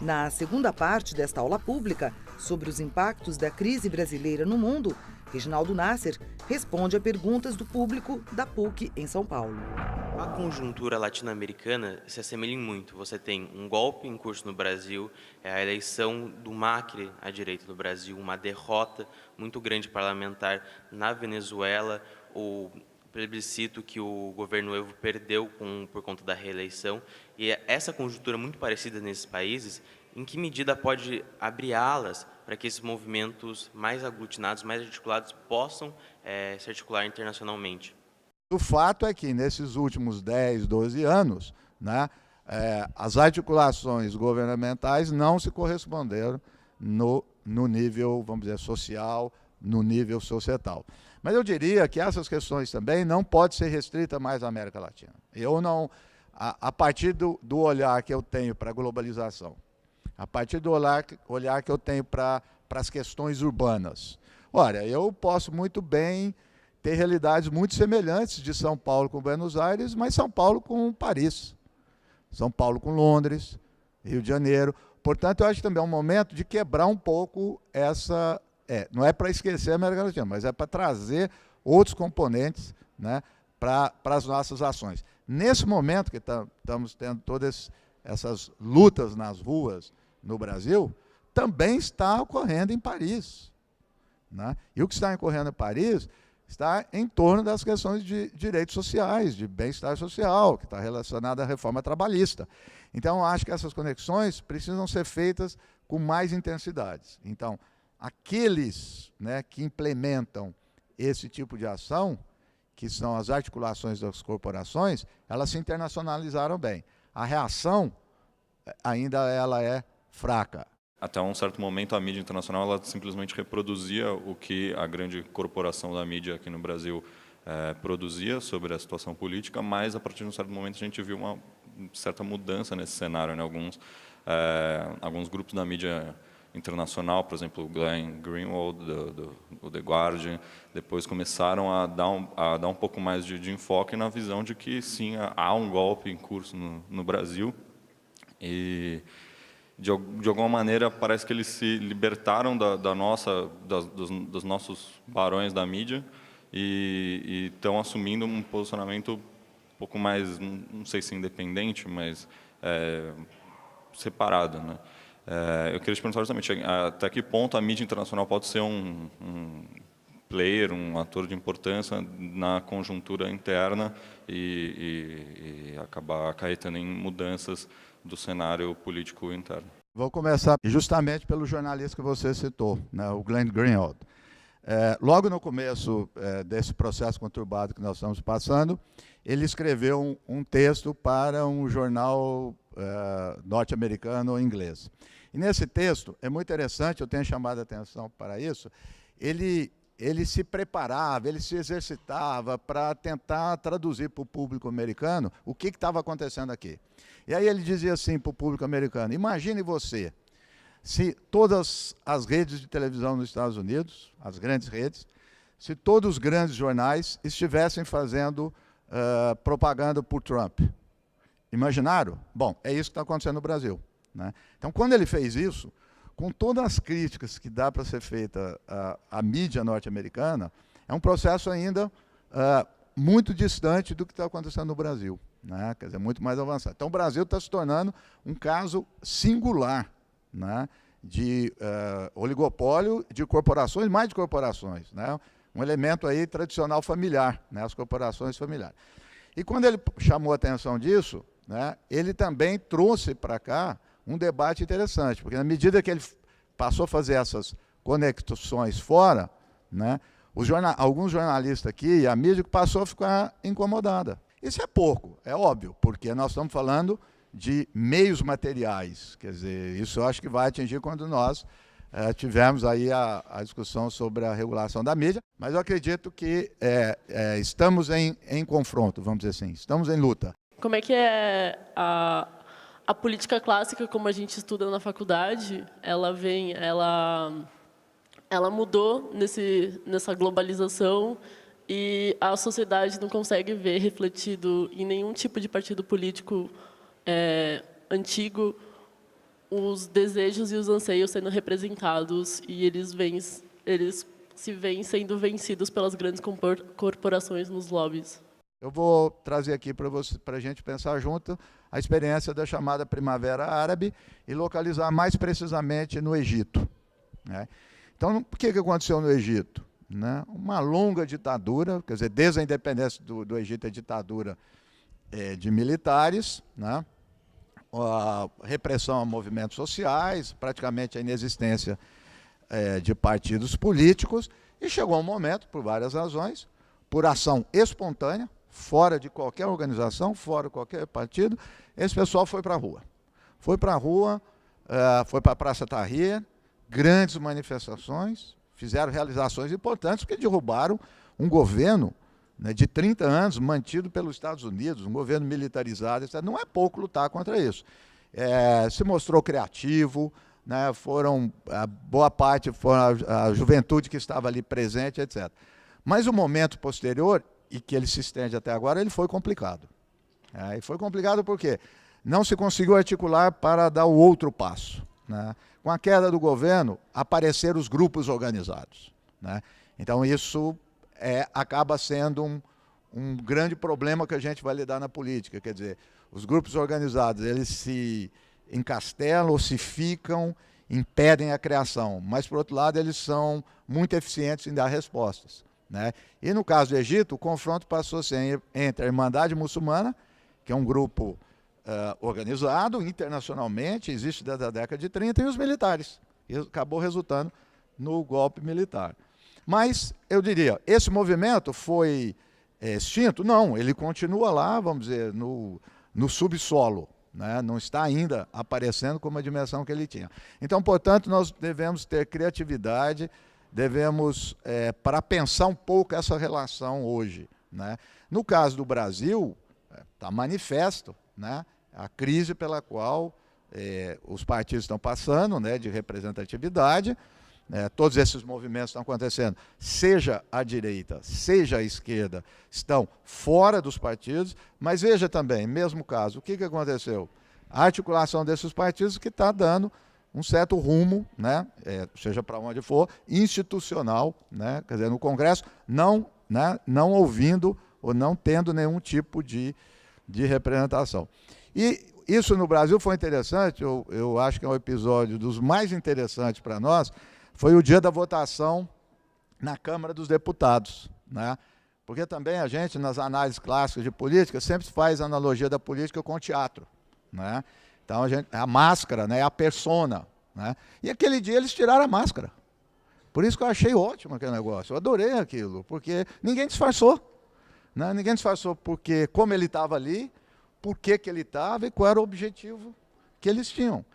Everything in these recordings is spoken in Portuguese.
Na segunda parte desta aula pública, sobre os impactos da crise brasileira no mundo, Reginaldo Nasser responde a perguntas do público da PUC em São Paulo. A conjuntura latino-americana se assemelha em muito. Você tem um golpe em curso no Brasil, a eleição do Macri à direita no Brasil, uma derrota muito grande parlamentar na Venezuela, o plebiscito que o governo Evo perdeu por conta da reeleição. E essa conjuntura muito parecida nesses países, em que medida pode abrir alas para que esses movimentos mais aglutinados, mais articulados, possam se articular internacionalmente? O fato é que, nesses últimos 10, 12 anos, né, as articulações governamentais não se corresponderam no nível, vamos dizer, social, no nível societal. Mas eu diria que essas questões também não podem ser restritas mais à América Latina. Eu não, a partir do olhar que eu tenho para a globalização, a partir do olhar que eu tenho para as questões urbanas, olha, eu posso muito bem ter realidades muito semelhantes de São Paulo com Buenos Aires, mas São Paulo com Paris, São Paulo com Londres, Rio de Janeiro. Portanto, eu acho que também é um momento de quebrar um pouco essa... não é para esquecer a América Latina, mas é para trazer outros componentes, né, para as nossas ações. Nesse momento que estamos tendo todas essas lutas nas ruas no Brasil, também está ocorrendo em Paris, né? E o que está ocorrendo em Paris está em torno das questões de direitos sociais, de bem-estar social, que está relacionada à reforma trabalhista. Então, acho que essas conexões precisam ser feitas com mais intensidades. Então, aqueles, né, que implementam esse tipo de ação, que são as articulações das corporações, elas se internacionalizaram bem. A reação ainda ela é fraca. Até um certo momento, a mídia internacional ela simplesmente reproduzia o que a grande corporação da mídia aqui no Brasil produzia sobre a situação política, mas a partir de um certo momento a gente viu uma certa mudança nesse cenário, né? Alguns grupos da mídia internacional, por exemplo, o Glenn Greenwald, do The Guardian, depois começaram a dar um pouco mais de enfoque na visão de que, sim, há um golpe em curso no Brasil e, de alguma maneira, parece que eles se libertaram dos nossos barões da mídia e estão assumindo um posicionamento um pouco mais, não sei se independente, mas separado, né? Eu queria te perguntar justamente, até que ponto a mídia internacional pode ser um player, um ator de importância na conjuntura interna e acabar acarretando em mudanças do cenário político interno. Vou começar justamente pelo jornalista que você citou, né, o Glenn Greenwald. Logo no começo desse processo conturbado que nós estamos passando, ele escreveu um texto para um jornal norte-americano inglês. E nesse texto, é muito interessante, eu tenho chamado a atenção para isso, ele se preparava, ele se exercitava para tentar traduzir para o público americano o que estava acontecendo aqui. E aí ele dizia assim para o público americano: imagine você, se todas as redes de televisão nos Estados Unidos, as grandes redes, se todos os grandes jornais estivessem fazendo propaganda por Trump. Imaginaram? Bom, é isso que está acontecendo no Brasil, né? Então, quando ele fez isso, com todas as críticas que dá para ser feita à mídia norte-americana, é um processo ainda muito distante do que está acontecendo no Brasil, né? Quer dizer, muito mais avançado. Então, o Brasil está se tornando um caso singular, né, de oligopólio de corporações, mais de corporações, né? Um elemento aí tradicional familiar, né, as corporações familiares. E quando ele chamou a atenção disso, né, ele também trouxe para cá um debate interessante, porque na medida que ele passou a fazer essas conexões fora, né, alguns jornalistas aqui, e a mídia passou a ficar incomodada. Isso é pouco, é óbvio, porque nós estamos falando de meios materiais, quer dizer, isso eu acho que vai atingir quando nós tivemos aí a discussão sobre a regulação da mídia, mas eu acredito que estamos em confronto, vamos dizer assim, estamos em luta. Como é que é a política clássica, como a gente estuda na faculdade, ela mudou nessa globalização e a sociedade não consegue ver refletido em nenhum tipo de partido político antigo os desejos e os anseios sendo representados, e eles se veem sendo vencidos pelas grandes corporações nos lobbies. Eu vou trazer aqui para a gente pensar junto a experiência da chamada Primavera Árabe e localizar mais precisamente no Egito, né? Então, o que aconteceu no Egito? Né? Uma longa ditadura, quer dizer, desde a independência do Egito, a ditadura de militares, né? A repressão a movimentos sociais, praticamente a inexistência de partidos políticos, e chegou um momento, por várias razões, por ação espontânea, fora de qualquer organização, fora de qualquer partido, esse pessoal foi para a rua. Foi para a rua, foi para a Praça Tahrir, grandes manifestações, fizeram realizações importantes, porque derrubaram um governo, né, de 30 anos, mantido pelos Estados Unidos, um governo militarizado, etc. Não é pouco lutar contra isso. Se mostrou criativo, né, boa parte foram a juventude que estava ali presente, etc. Mas o momento posterior, e que ele se estende até agora, ele foi complicado. E foi complicado porque não se conseguiu articular para dar o outro passo, né? Com a queda do governo, apareceram os grupos organizados, né? Então, isso acaba sendo um grande problema que a gente vai lidar na política. Quer dizer, os grupos organizados, eles se encastelam, ossificam, impedem a criação, mas, por outro lado, eles são muito eficientes em dar respostas, né? E, no caso do Egito, o confronto passou a ser entre a Irmandade Muçulmana, que é um grupo organizado internacionalmente, existe desde a década de 30, e os militares. E acabou resultando no golpe militar. Mas, eu diria, esse movimento foi extinto? Não, ele continua lá, vamos dizer, no subsolo, né? Não está ainda aparecendo como a dimensão que ele tinha. Então, portanto, nós devemos ter criatividade, devemos, para pensar um pouco essa relação hoje, né? No caso do Brasil, está manifesto, né, a crise pela qual os partidos estão passando, né, de representatividade. Todos esses movimentos estão acontecendo, seja a direita, seja a esquerda, estão fora dos partidos, mas veja também, mesmo caso, o que aconteceu? A articulação desses partidos que está dando um certo rumo, né, seja para onde for, institucional, né, quer dizer, no Congresso, não ouvindo ou não tendo nenhum tipo de representação. E isso no Brasil foi interessante, eu acho que é um episódio dos mais interessantes para nós, foi o dia da votação na Câmara dos Deputados, né? Porque também a gente, nas análises clássicas de política, sempre faz analogia da política com o teatro, né? Então, a máscara, né, a persona, né? E aquele dia eles tiraram a máscara. Por isso que eu achei ótimo aquele negócio, eu adorei aquilo, porque ninguém disfarçou, né? Ninguém disfarçou porque, como ele estava ali, por que ele estava e qual era o objetivo que eles tinham.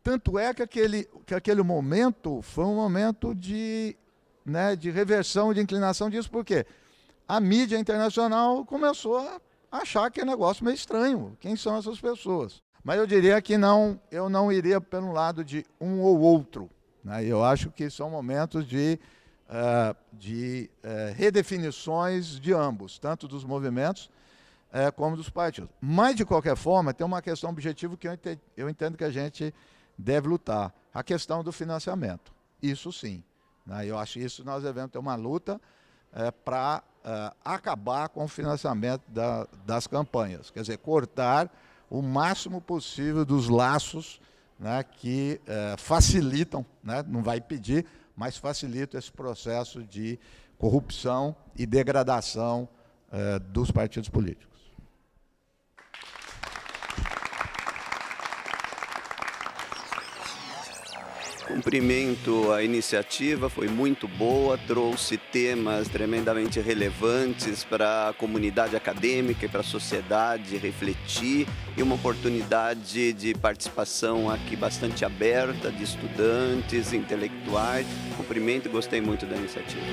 Tanto é que aquele momento foi um momento de reversão, de inclinação disso, porque a mídia internacional começou a achar que é negócio meio estranho. Quem são essas pessoas? Mas eu diria que eu não iria pelo lado de um ou outro, né? Eu acho que são momentos de redefinições de ambos, tanto dos movimentos como dos partidos. Mas, de qualquer forma, tem uma questão objetiva que eu entendo que a gente deve lutar, a questão do financiamento. Isso sim, né? Eu acho que isso nós devemos ter uma luta para acabar com o financiamento das campanhas, quer dizer, cortar o máximo possível dos laços, né, que facilitam, né, não vai impedir, mas facilitam esse processo de corrupção e degradação dos partidos políticos. Cumprimento a iniciativa, foi muito boa, trouxe temas tremendamente relevantes para a comunidade acadêmica e para a sociedade refletir, e uma oportunidade de participação aqui bastante aberta de estudantes, intelectuais. Cumprimento e gostei muito da iniciativa.